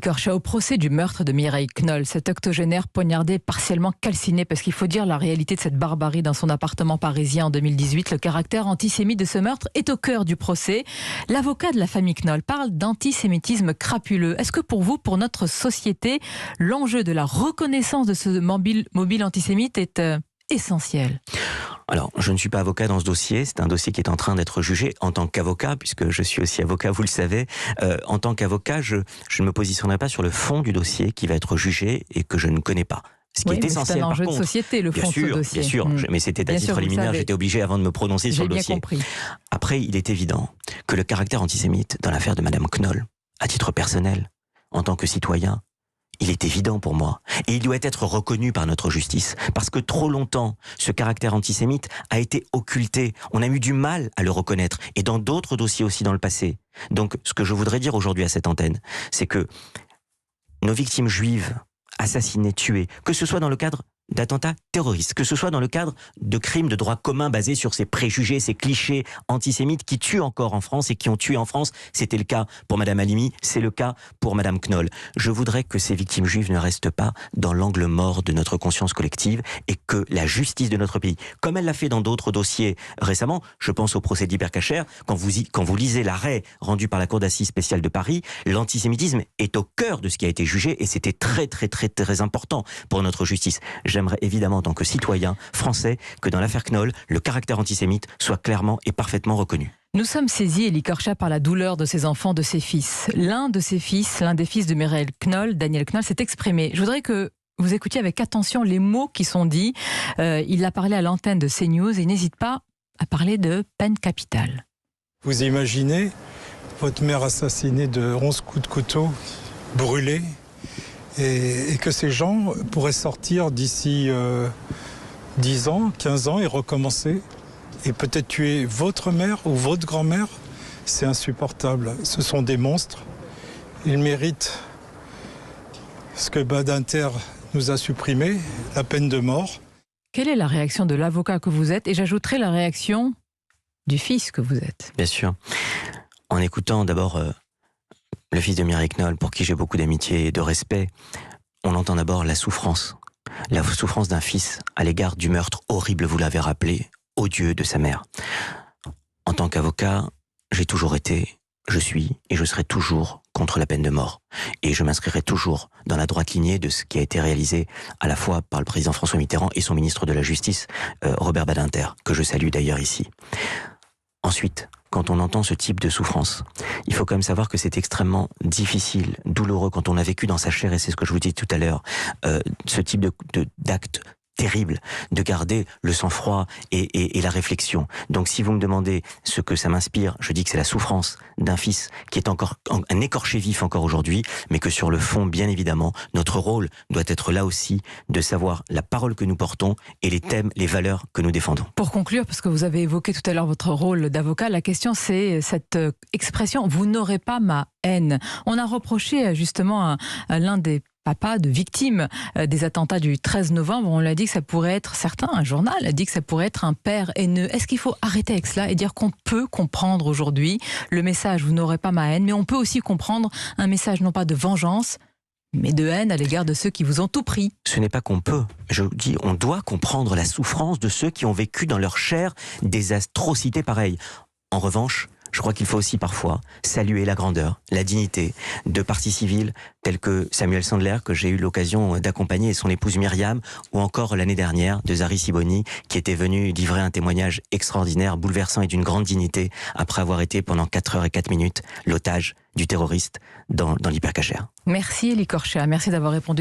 Corchat, au procès du meurtre de Mireille Knoll, cet octogénaire poignardé, partiellement calciné, parce qu'il faut dire la réalité de cette barbarie dans son appartement parisien en 2018. Le caractère antisémite de ce meurtre est au cœur du procès. L'avocat de la famille Knoll parle d'antisémitisme crapuleux. Est-ce que pour vous, pour notre société, l'enjeu de la reconnaissance de ce mobile antisémite est essentiel ? Alors, je ne suis pas avocat dans ce dossier. C'est un dossier qui est en train d'être jugé en tant qu'avocat, puisque je suis aussi avocat, vous le savez. En tant qu'avocat, je ne me positionnerai pas sur le fond du dossier qui va être jugé et que je ne connais pas. Ce qui est essentiel, c'est un enjeu par contre, de société, le fond de ce dossier. Bien sûr, mais c'était à titre liminaire, j'étais obligé avant de me prononcer sur le dossier. Compris. Après, il est évident que le caractère antisémite dans l'affaire de Madame Knoll, à titre personnel, en tant que citoyen, il est évident pour moi. Et il doit être reconnu par notre justice. Parce que trop longtemps, ce caractère antisémite a été occulté. On a eu du mal à le reconnaître. Et dans d'autres dossiers aussi dans le passé. Donc, ce que je voudrais dire aujourd'hui à cette antenne, c'est que nos victimes juives, assassinées, tuées, que ce soit dans le cadre d'attentats terroristes, que ce soit dans le cadre de crimes de droit commun basés sur ces préjugés, ces clichés antisémites qui tuent encore en France et qui ont tué en France. C'était le cas pour Madame Halimi, c'est le cas pour Madame Knoll. Je voudrais que ces victimes juives ne restent pas dans l'angle mort de notre conscience collective et que la justice de notre pays, comme elle l'a fait dans d'autres dossiers récemment, je pense au procès d'Hypercacher, quand vous lisez l'arrêt rendu par la Cour d'assises spéciale de Paris, l'antisémitisme est au cœur de ce qui a été jugé et c'était très très très très important pour notre justice. J'aimerais évidemment, en tant que citoyen français, que dans l'affaire Knoll, le caractère antisémite soit clairement et parfaitement reconnu. Nous sommes saisis, Élie Corchat, par la douleur de ses enfants, de ses fils. L'un des fils de Mireille Knoll, Daniel Knoll, s'est exprimé. Je voudrais que vous écoutiez avec attention les mots qui sont dits. Il a parlé à l'antenne de CNews et il n'hésite pas à parler de peine capitale. Vous imaginez votre mère assassinée de 11 coups de couteau, brûlée, et que ces gens pourraient sortir d'ici 10 ans, 15 ans et recommencer et peut-être tuer votre mère ou votre grand-mère. C'est insupportable. Ce sont des monstres. Ils méritent ce que Badinter nous a supprimé, la peine de mort. Quelle est la réaction de l'avocat que vous êtes? Et j'ajouterai la réaction du fils que vous êtes. Bien sûr. En écoutant d'abord le fils de Mireille Knoll, pour qui j'ai beaucoup d'amitié et de respect, on entend d'abord la souffrance d'un fils à l'égard du meurtre horrible, vous l'avez rappelé, odieux de sa mère. En tant qu'avocat, j'ai toujours été, je suis et je serai toujours contre la peine de mort. Et je m'inscrirai toujours dans la droite lignée de ce qui a été réalisé à la fois par le président François Mitterrand et son ministre de la Justice, Robert Badinter, que je salue d'ailleurs ici. Ensuite, quand on entend ce type de souffrance, il faut quand même savoir que c'est extrêmement difficile, douloureux, quand on a vécu dans sa chair, et c'est ce que je vous dis tout à l'heure, ce type d'acte terrible, de garder le sang-froid et la réflexion. Donc si vous me demandez ce que ça m'inspire, je dis que c'est la souffrance d'un fils qui est encore un écorché vif encore aujourd'hui, mais que sur le fond, bien évidemment, notre rôle doit être là aussi de savoir la parole que nous portons et les thèmes, les valeurs que nous défendons. Pour conclure, parce que vous avez évoqué tout à l'heure votre rôle d'avocat, la question c'est cette expression « vous n'aurez pas ma haine ». On a reproché justement à l'un des papa de victimes des attentats du 13 novembre, on l'a dit que ça pourrait être, un journal a dit que ça pourrait être un père haineux. Est-ce qu'il faut arrêter avec cela et dire qu'on peut comprendre aujourd'hui le message « vous n'aurez pas ma haine », mais on peut aussi comprendre un message non pas de vengeance, mais de haine à l'égard de ceux qui vous ont tout pris? Ce n'est pas qu'on peut, je dis on doit comprendre la souffrance de ceux qui ont vécu dans leur chair des atrocités pareilles. En revanche, je crois qu'il faut aussi parfois saluer la grandeur, la dignité de partis civils tels que Samuel Sandler, que j'ai eu l'occasion d'accompagner, et son épouse Myriam, ou encore l'année dernière de Zari Siboni, qui était venu livrer un témoignage extraordinaire, bouleversant et d'une grande dignité, après avoir été pendant 4 heures et 4 minutes l'otage du terroriste dans l'Hypercacher. Merci Élie Corchat, merci d'avoir répondu.